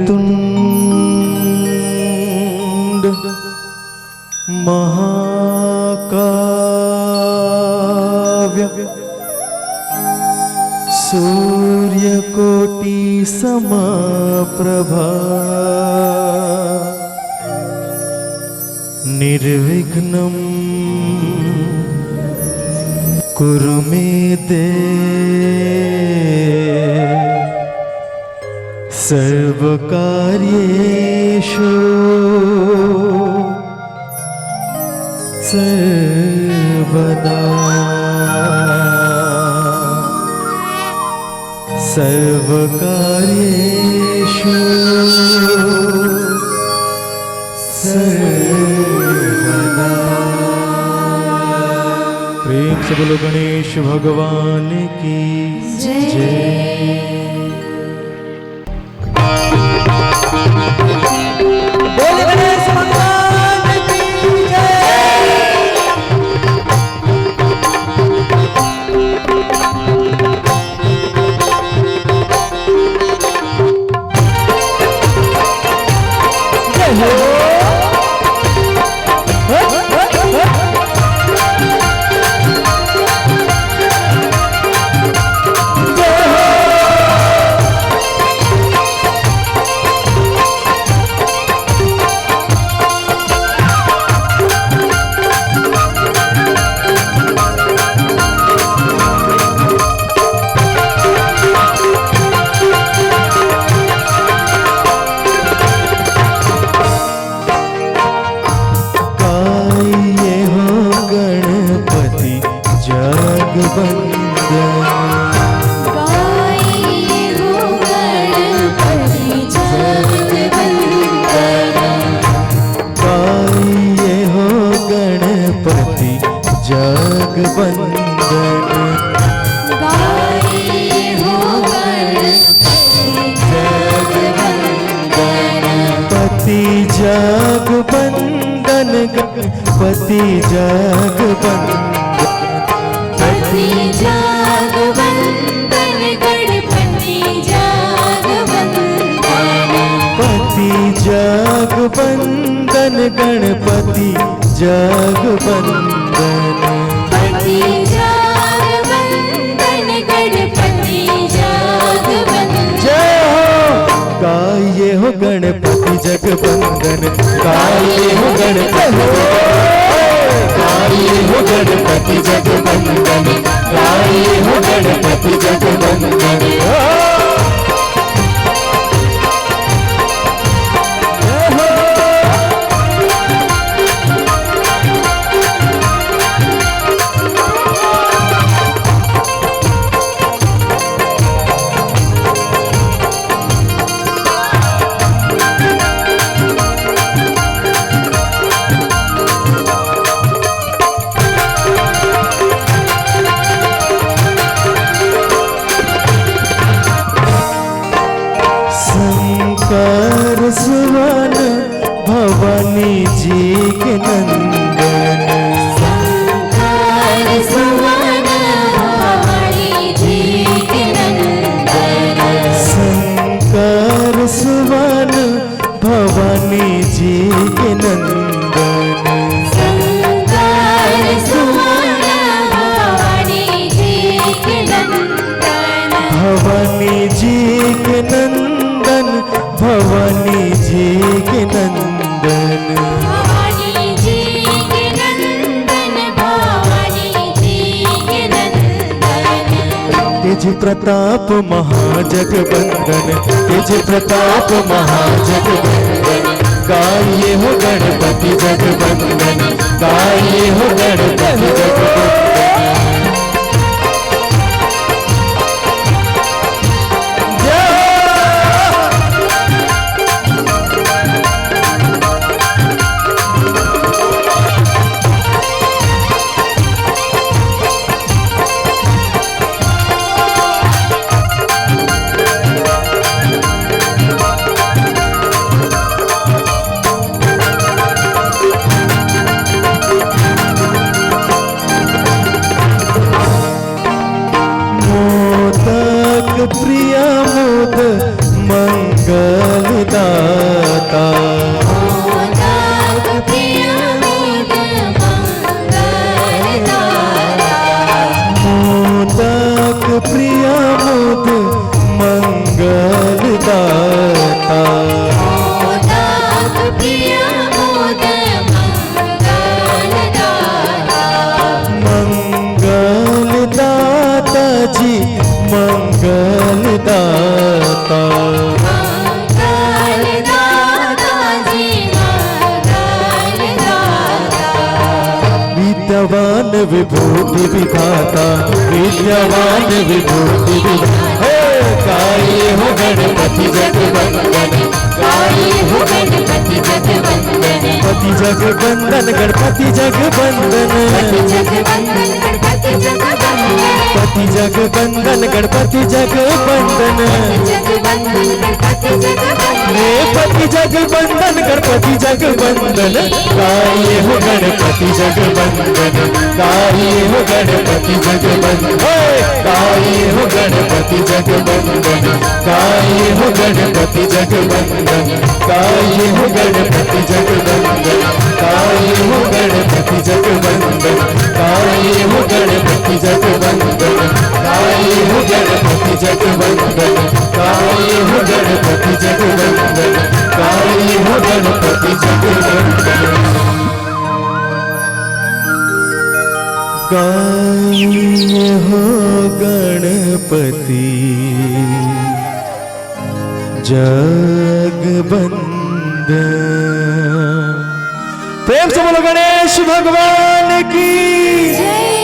वक्रतुंड महाकाव्य सूर्यकोटि समप्रभा निर्विघ्नं कुरु मे देव सर्वकार्येषु सर्वदा सर्वकार्येषु सर्वदा। प्रेम से बोलो गणेश भगवान की जय। पति जग पति जग वंदन गणपति जग वंदन पति जग वंदन गणपति जग वंदन पति जग वंदन गणपति जग वंदन। जय हो गाये हो गणपति जग वंदन गाये हो गणपति गाये हो गणपति जग वंदन गाये हो गणपति जग वंदन। सुवन भवानी जी के नंदन शंकर सुवन भवानी जी के नंदन शंकर सुवन भवानी जी के नंदन शंकर सुवन भवानी जी के नंदन भवानी जी के नंदन भवानी जी के नंदन भवानी जी के नंदन भवानी जी के नंदन। तेज प्रताप महाजगवंदन तेज प्रताप महाजगवंदन गाये हो गणपति जगवंदन गाये हो गणपति जगवंदन। विभूति विधाता, विद्यावान विभूति विधाता। गाइए हो गणपति जगवंदन, गाइए हो गणपति जगवंदन, पति जगवंदन गणपति जगवंदन, गणपति जगवंदन, पति जगवंदन गणपति जगवंदन, जगवंदन गणपति जगवंदन, रे पति जगवंदन गणपति जगवंदन। गाइए हो गणपति जगवंदन, गाइए हो गणपति जगवंदन, गाइए हो गणपति जगवंदन, गाइए हो गणपति जगवंदन, गाइए हो गणपति जगवंदन, गाइए हो गणपति जगवंदन, गाइए हो गणपति जगवंदन, गाइए हो गणपति जगवंदन, गाइए हो गणपति जगवंदन, गाइए हो गणपति जगवंदन। गाइए हो गणपति जगवंदन। प्रेम से बोलो गणेश भगवान की जय।